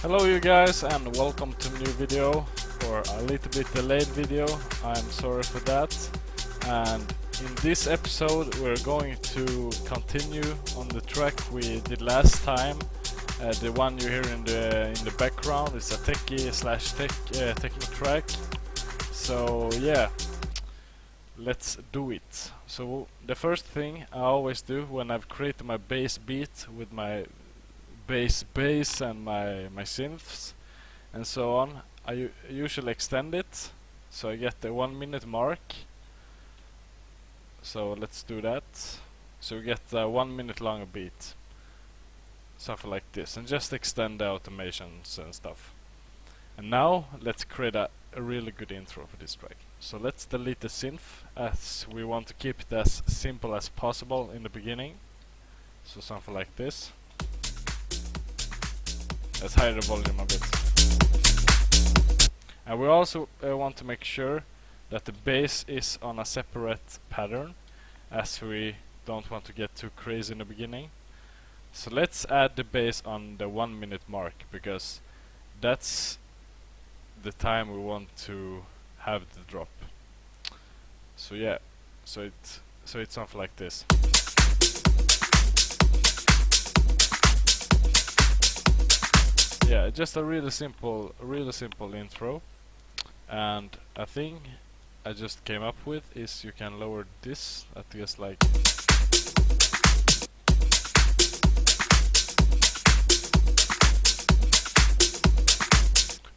Hello you guys and welcome to a new video, or a little bit delayed video. I'm sorry for that. And in this episode we're going to continue on the track we did last time. The one you hear in the background is a techno track. So yeah, let's do it. So the first thing I always do when I've created my bass beat with my bass and my synths and so on, I usually extend it so I get the 1 minute mark. So let's do that. So we get a 1 minute long beat, something like this, and just extend the automations and stuff. And now let's create a really good intro for this track. So let's delete the synth, as we want to keep it as simple as possible in the beginning. So something like this. Let's hide the volume a bit. And we also want to make sure that the bass is on a separate pattern, as we don't want to get too crazy in the beginning. So let's add the bass on the 1 minute mark, because that's the time we want to have the drop. So yeah, so it's something like this. Yeah, just a really simple intro. And a thing I just came up with is you can lower this at just like,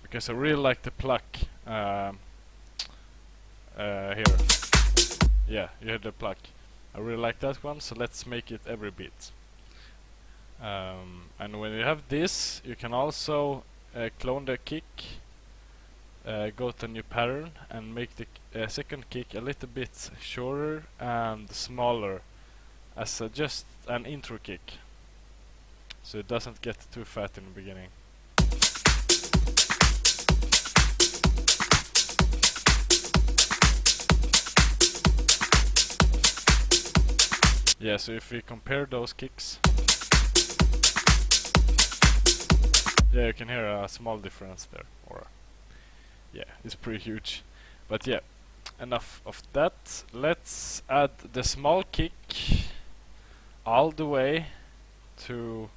because I really like the pluck here. Yeah, you hear the pluck. I really like that one, so let's make it every beat. And when you have this, you can also clone the kick, go to a new pattern and make the second kick a little bit shorter and smaller, as just an intro kick, so it doesn't get too fat in the beginning. Yeah, so if we compare those kicks, yeah, you can hear a small difference there, or yeah, it's pretty huge. But yeah, enough of that. Let's add the small kick all the way to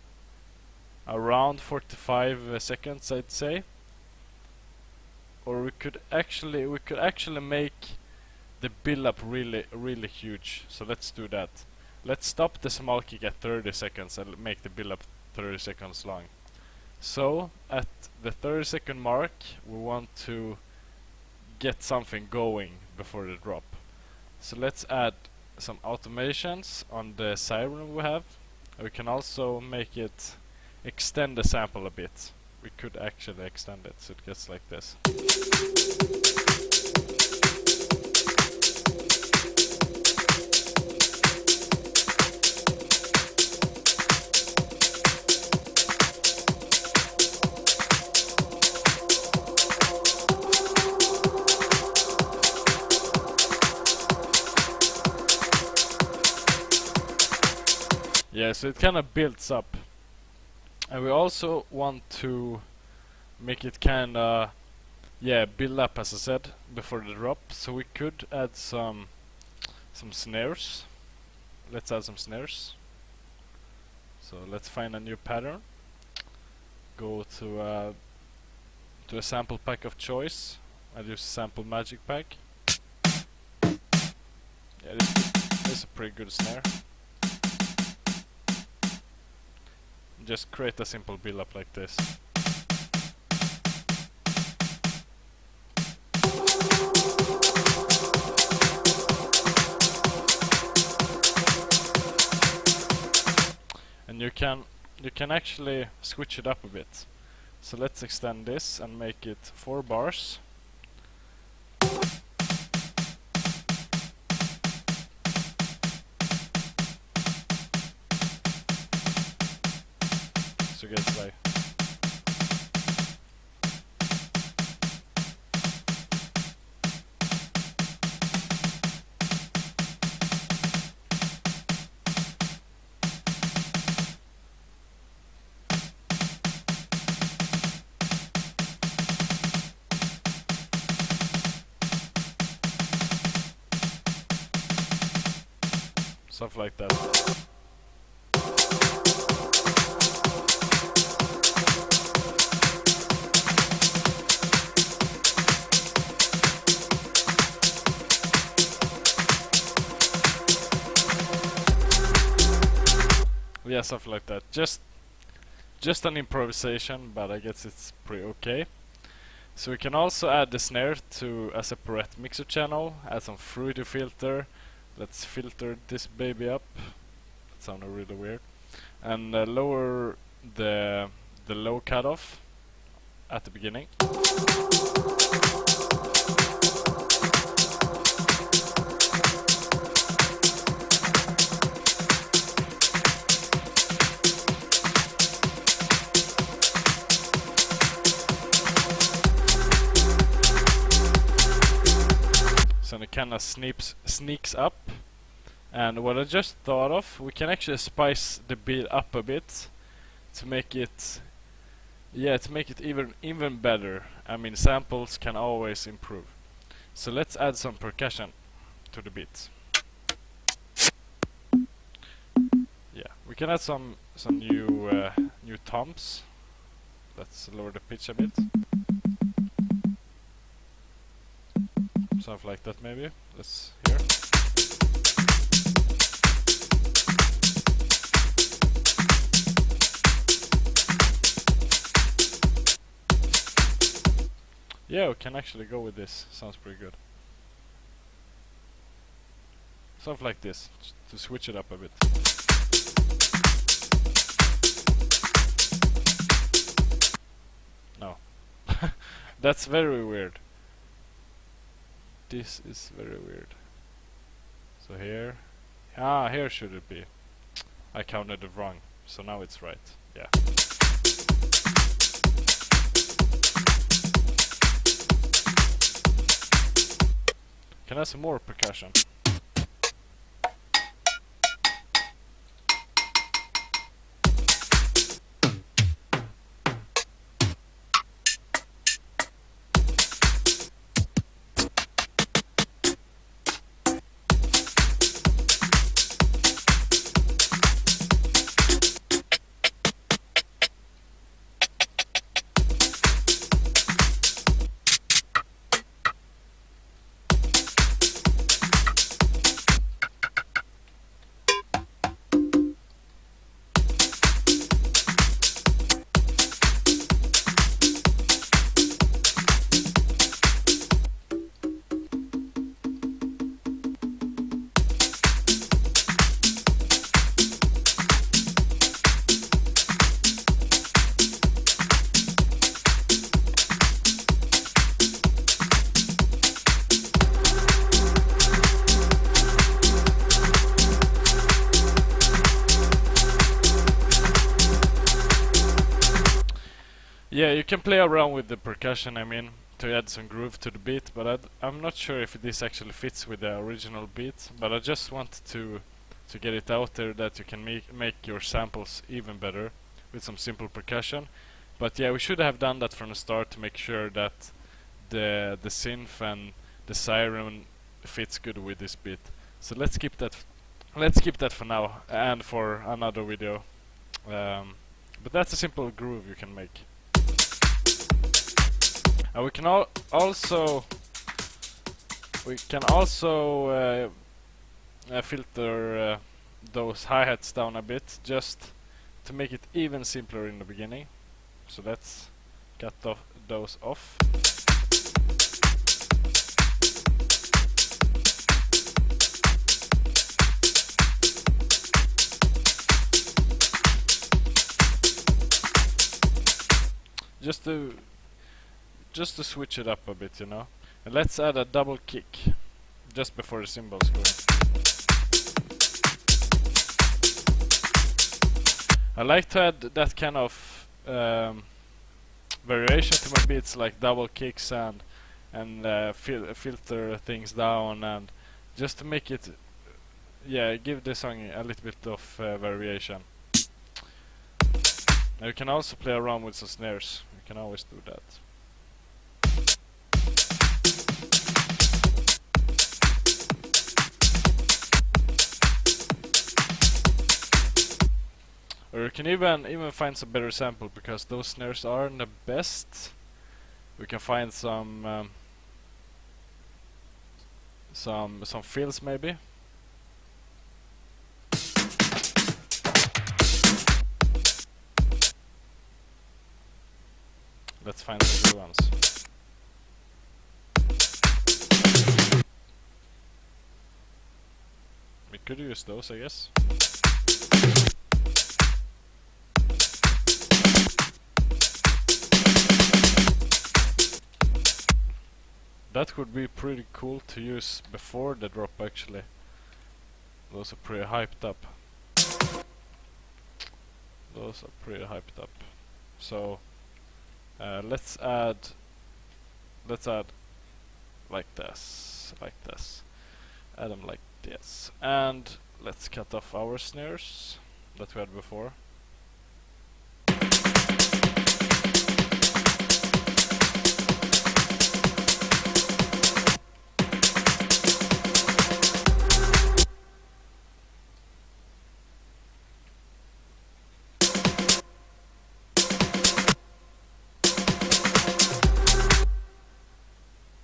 around 45 seconds, I'd say. Or we could actually make the build-up really huge. So let's do that. Let's stop the small kick at 30 seconds and make the build-up 30 seconds long. So at the 30-second mark, we want to get something going before the drop. So let's add some automations on the siren we have. We can also make it extend the sample a bit. We could actually extend it so it gets like this. Yeah, so it kind of builds up. And we also want to make it kind of, yeah, build up, as I said, before the drop. So we could add some snares. Let's add some snares. So let's find a new pattern. Go to a sample pack of choice. I'll use a sample magic pack. Yeah, this is a pretty good snare. Just create a simple build-up like this. And you can actually switch it up a bit. So let's extend this and make it 4 bars. So it gets like, Stuff like that. Yeah, stuff like that. Just an improvisation, but I guess it's pretty okay. So we can also add the snare to a separate mixer channel, add some fruity filter. Let's filter this baby up. That sounded really weird. And lower the low cutoff at the beginning. So it kind of sneaks up. And what I just thought of, we can actually spice the beat up a bit to make it, yeah, to make it even better. I mean, samples can always improve. So let's add some percussion to the beat. Yeah, we can add some new toms. Let's lower the pitch a bit. Something like that maybe. Let's hear. Yeah, we can actually go with this. Sounds pretty good. Something like this, to switch it up a bit. No. That's very weird. This is very weird. So here. Ah, here should it be. I counted it wrong. So now it's right. Yeah. Can I have some more percussion? Yeah, you can play around with the percussion, I mean, to add some groove to the beat, but I'm not sure if this actually fits with the original beat, but I just want to get it out there that you can make your samples even better with some simple percussion. But yeah, we should have done that from the start to make sure that the synth and the siren fits good with this beat. So let's keep that for now and for another video. But that's a simple groove you can make. And we can also filter those hi-hats down a bit, just to make it even simpler in the beginning. So let's cut those off. Just to switch it up a bit, you know. And let's add a double kick just before the cymbals go in. I like to add that kind of variation to my beats, like double kicks and filter things down, and just to make it, yeah, give the song a little bit of variation. Now you can also play around with some snares. You can always do that. Or you can even find some better sample, because those snares aren't the best. We can find some fills maybe. Let's find some good ones. We could use those, I guess. That would be pretty cool to use before the drop, actually. Those are pretty hyped up. Those are pretty hyped up. So let's add like this, add them like this, and let's cut off our snares that we had before.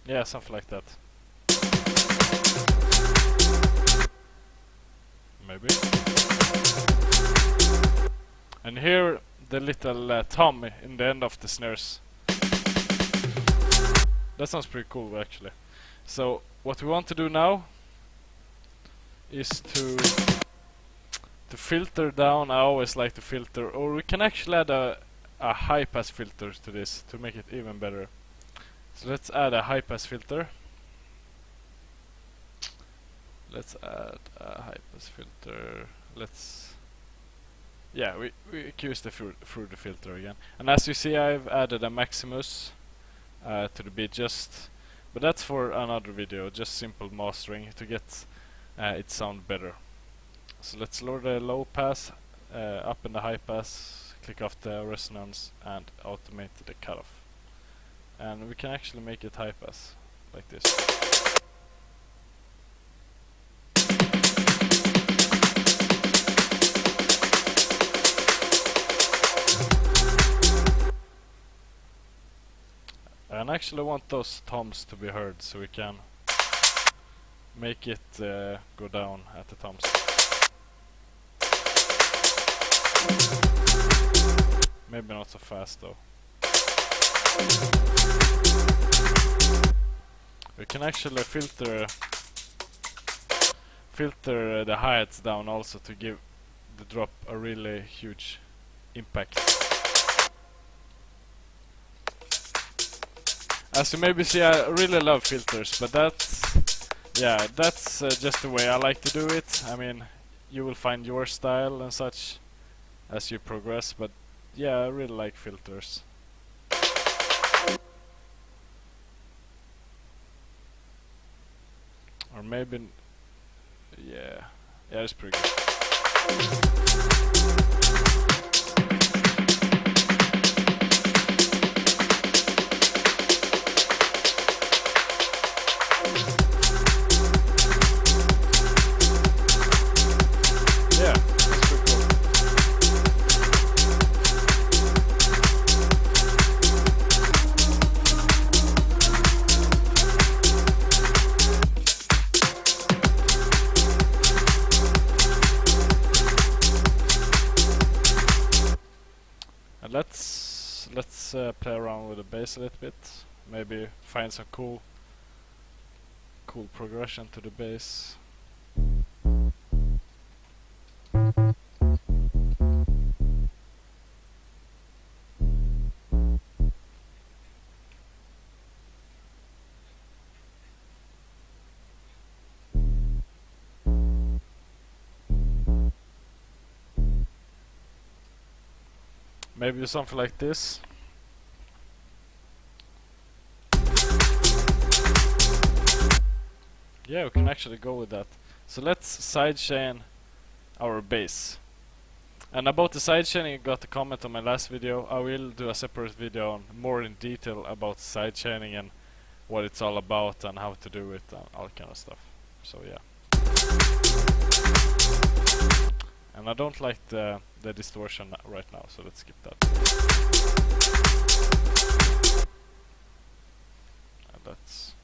Yeah, something like that. Maybe. And here the little tom in the end of the snares. That sounds pretty cool, actually. So what we want to do now is to filter down. I always like to filter, or we can actually add a high pass filter to this to make it even better. So let's add a high pass filter. Let's add a high pass filter. Yeah, we use the through the filter again. And as you see, I've added a Maximus to the beat, but that's for another video, just simple mastering to get it sound better. So let's lower the low pass, up in the high pass, click off the resonance and automate the cutoff. And we can actually make it high pass like this. And I actually want those toms to be heard, so we can make it go down at the toms. Maybe not so fast though. We can actually filter the hi-hats down also to give the drop a really huge impact. As you maybe see, I really love filters, but that's just the way I like to do it. I mean, you will find your style and such as you progress, but yeah, I really like filters. Or maybe, yeah, it's pretty good. Yeah, that's pretty cool. And let's play around with the bass a little bit. Maybe find some cool progression to the bass. Maybe something like this. Yeah, we can actually go with that. So let's sidechain our bass. And about the sidechaining, you got a comment on my last video. I will do a separate video on more in detail about sidechaining and what it's all about and how to do it and all kind of stuff. So yeah. And I don't like the distortion right now, so let's skip that. And that's...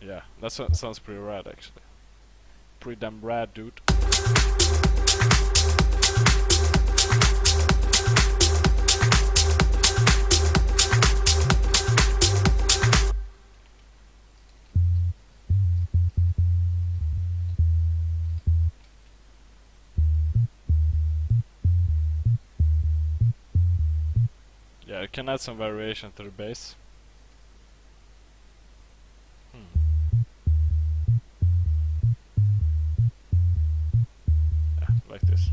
yeah, that sounds pretty rad actually. Pretty damn rad, dude. Yeah, I can add some variation to the bass. Yeah, like this.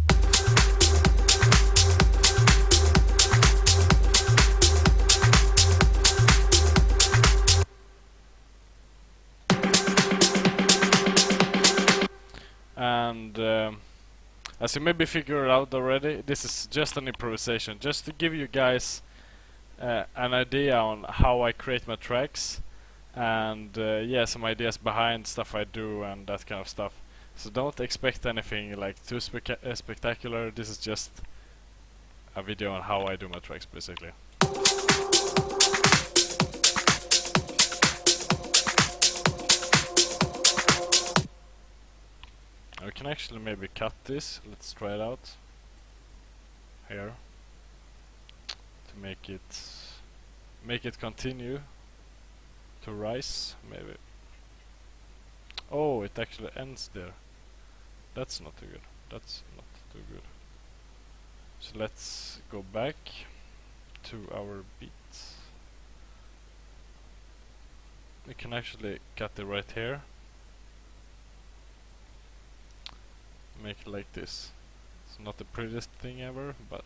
And as you maybe figured out already, this is just an improvisation, just to give you guys an idea on how I create my tracks, and yeah, some ideas behind stuff I do and that kind of stuff. So don't expect anything like too spectacular. This is just a video on how I do my tracks, basically. We can actually maybe cut this. Let's try it out here to make it continue to rise, maybe. Oh, it actually ends there. That's not too good. That's not too good. So let's go back to our beat. We can actually cut it right here. Make it like this. It's not the prettiest thing ever, but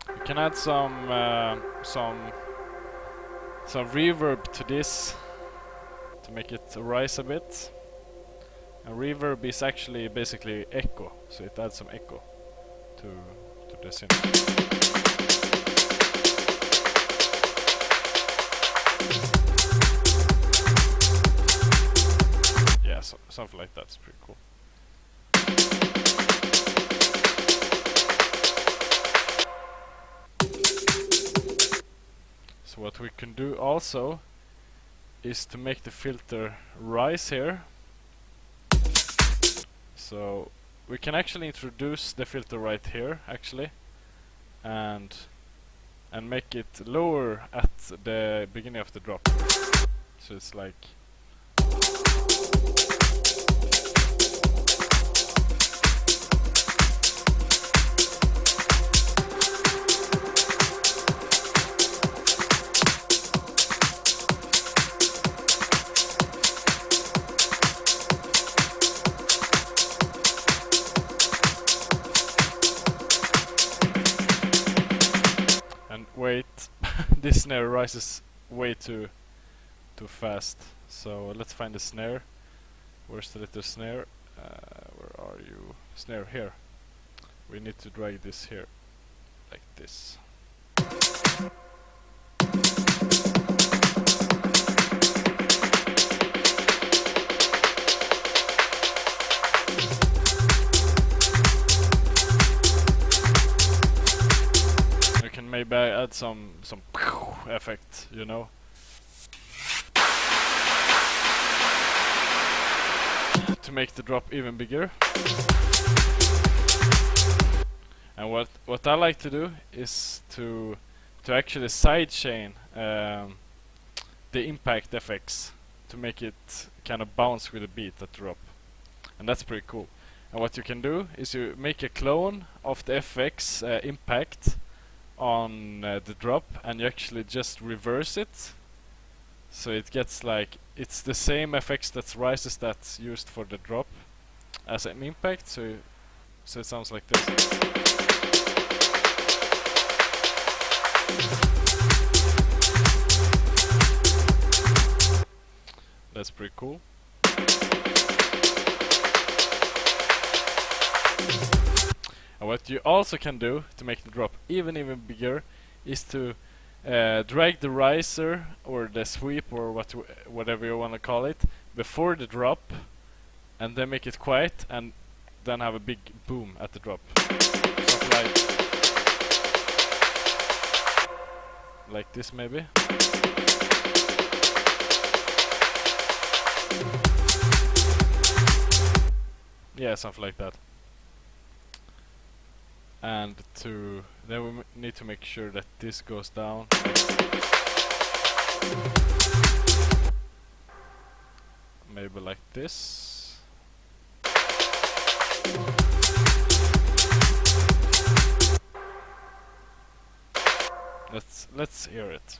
we can add some reverb to this to make it rise a bit. And reverb is actually basically echo, so it adds some echo to the scene. Yeah, so, something like that's pretty cool. So what we can do also is to make the filter rise here. So we can actually introduce the filter right here, actually, and make it lower at the beginning of the drop. So it's like wait, this snare rises way too fast. So let's find the snare. Where's the little snare? Where are you? Snare here. We need to drag this here, like this. Maybe I add some effect, you know. To make the drop even bigger. And what I like to do is to actually sidechain the impact effects to make it kind of bounce with the beat at drop. And that's pretty cool. And what you can do is you make a clone of the FX impact on the drop, and you actually just reverse it, so it gets like it's the same effects that rises that's used for the drop as an impact, so it sounds like this. That's pretty cool. And what you also can do to make the drop even bigger is to drag the riser or the sweep or whatever you want to call it before the drop, and then make it quiet, and then have a big boom at the drop. Something like this maybe. Yeah, something like that. And then we need to make sure that this goes down. Maybe like this. Let's hear it.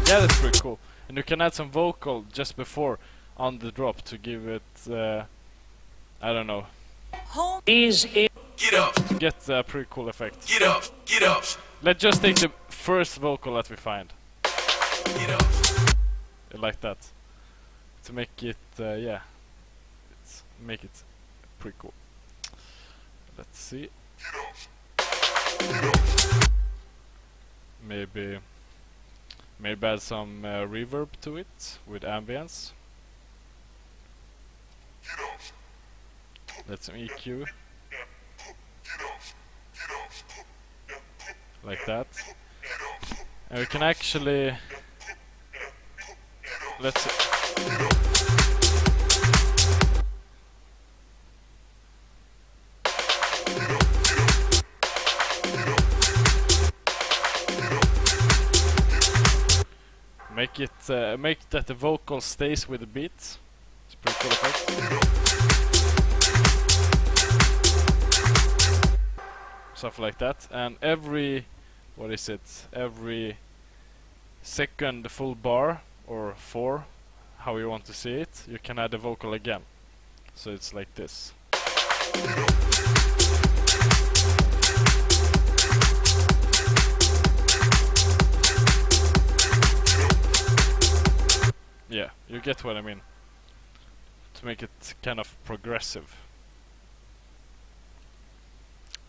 Yeah, that's pretty cool. And you can add some vocal just before on the drop to give it, I don't know. Get up. To get a pretty cool effect. Get up, get up. Let's just take the first vocal that we find. Get up. Like that. To make it, yeah. Make it pretty cool. Let's see. Get up. Maybe add some reverb to it with ambience. Let's EQ. Like that. And we can actually... Let's see. Make that the vocal stays with the beat. It's a pretty cool effect. Stuff like that. And every second full bar or 4, how you want to see it, you can add the vocal again. So it's like this. Yeah, you get what I mean. To make it kind of progressive.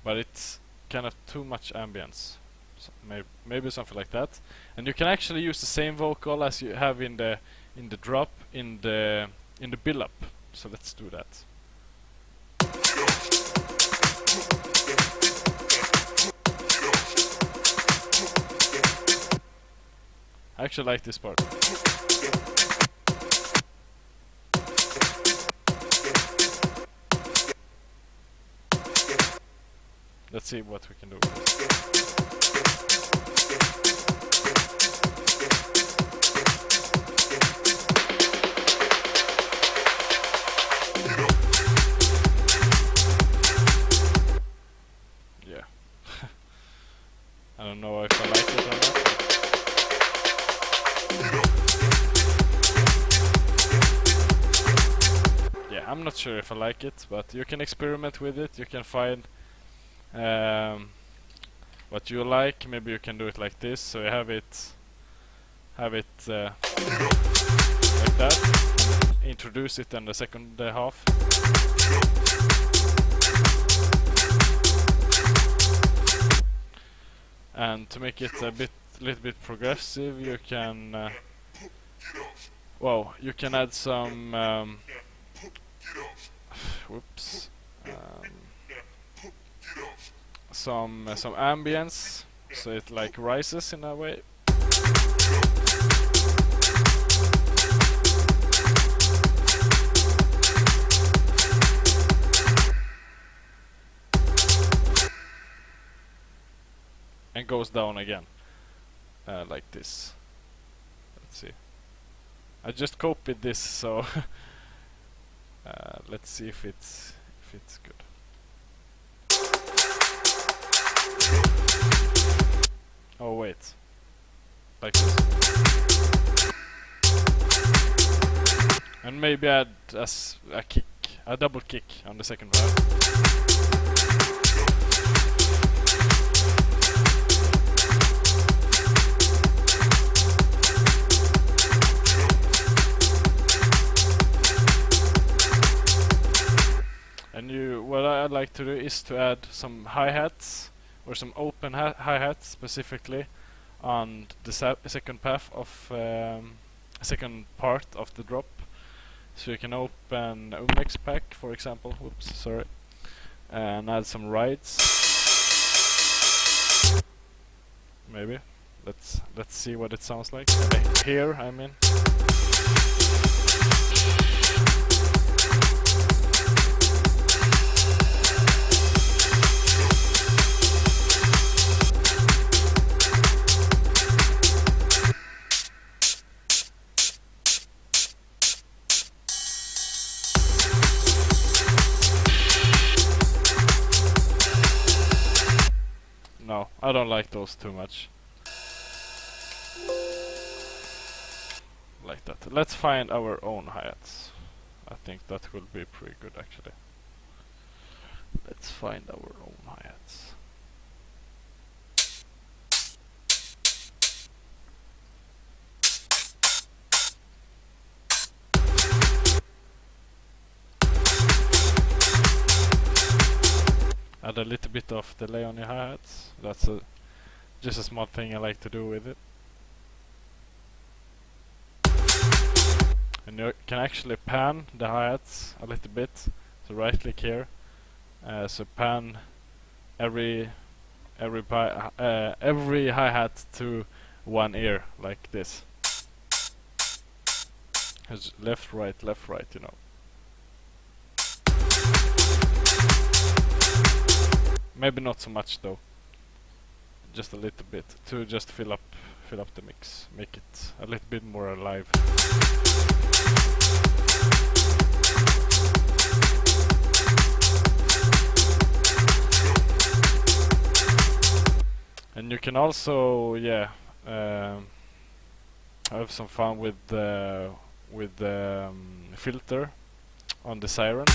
But it's kind of too much ambience. So maybe something like that. And you can actually use the same vocal as you have in the drop in the buildup. So let's do that. I actually like this part. Let's see what we can do with this. Yeah. I don't know if I like it or not. Yeah, I'm not sure if I like it, but you can experiment with it. You can find what you like. Maybe you can do it like this, so you have it like that, and introduce it in the second half. And to make it little bit progressive, you can you can add some whoops, some ambience, so it like rises in a way. And goes down again, like this. Let's see. I just copied this, so let's see if it's good. Oh wait, like this. And maybe add a kick, a double kick on the second half. what I like to do is to add some hi-hats or some open hi-hats specifically on the second path of second part of the drop. So you can open Umix pack, for example. Whoops, sorry, and add some rides. Maybe. Let's see what it sounds like. Here, I mean. No, I don't like those too much. Like that. Let's find our own hi-hats. I think that will be pretty good actually. Let's find our own hi-hats. Add a little bit of delay on your hi-hats. That's just a small thing I like to do with it. And you can actually pan the hi-hats a little bit. So right click here. So pan every hi-hat to one ear like this. It's left, right, you know. Maybe not so much though. Just a little bit to just fill up the mix, make it a little bit more alive. And you can also, have some fun with the filter on the siren.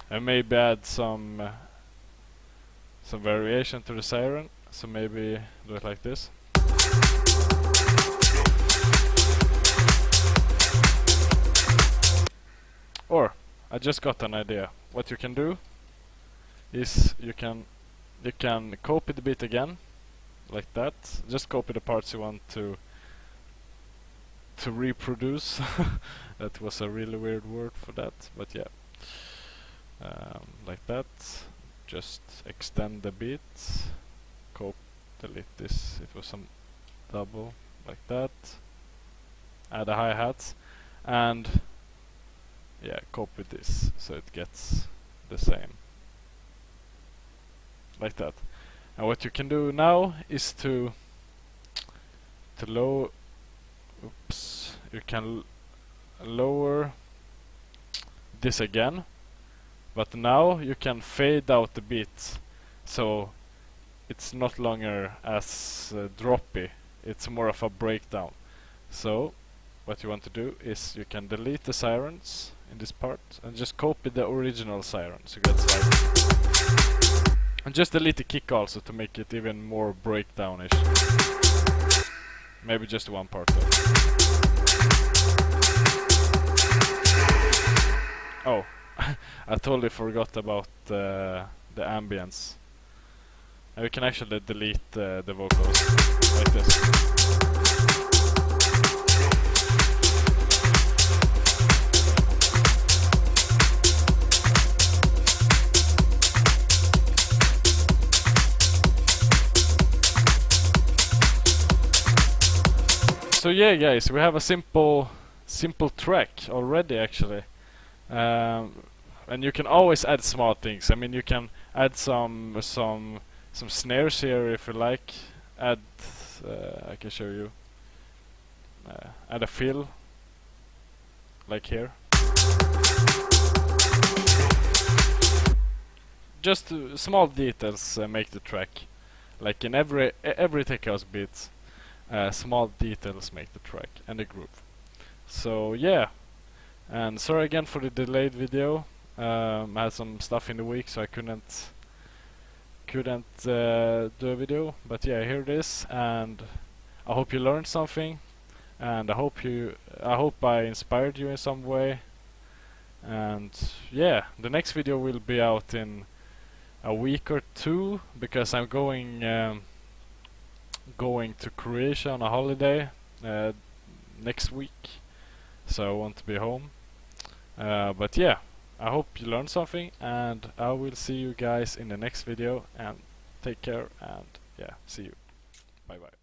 And maybe add some variation to the siren. So maybe do it like this. Or I just got an idea. What you can do is you can copy the beat again, like that. Just copy the parts you want to reproduce. That was a really weird word for that, but yeah. Like that. Just extend the beat. Delete this. It was some double, like that. Add a hi-hat and copy this so it gets the same, like that. And what you can do now is to lower. Oops. You can lower this again. But now you can fade out the beat, so it's not longer as droppy. It's more of a breakdown. So what you want to do is you can delete the sirens in this part and just copy the original sirens. So that's like, and just delete the kick also to make it even more breakdownish. Maybe just one part though. Oh. I totally forgot about the ambience. And we can actually delete the vocals like this. So yeah, guys, we have a simple track already actually. And you can always add small things. I mean, you can add some snares here if you like. Add, I can show you. Add a fill, like here. Just small details make the track. Like in every tech house beat, small details make the track and the groove. So yeah. And sorry again for the delayed video. I had some stuff in the week, so I couldn't couldn't do a video, but yeah, here it is, and I hope you learned something, and I hope I inspired you in some way. And yeah, the next video will be out in a week or two, because I'm going to Croatia on a holiday next week, so I want to be home. But yeah, I hope you learned something, and I will see you guys in the next video, and take care, and yeah, see you. Bye bye.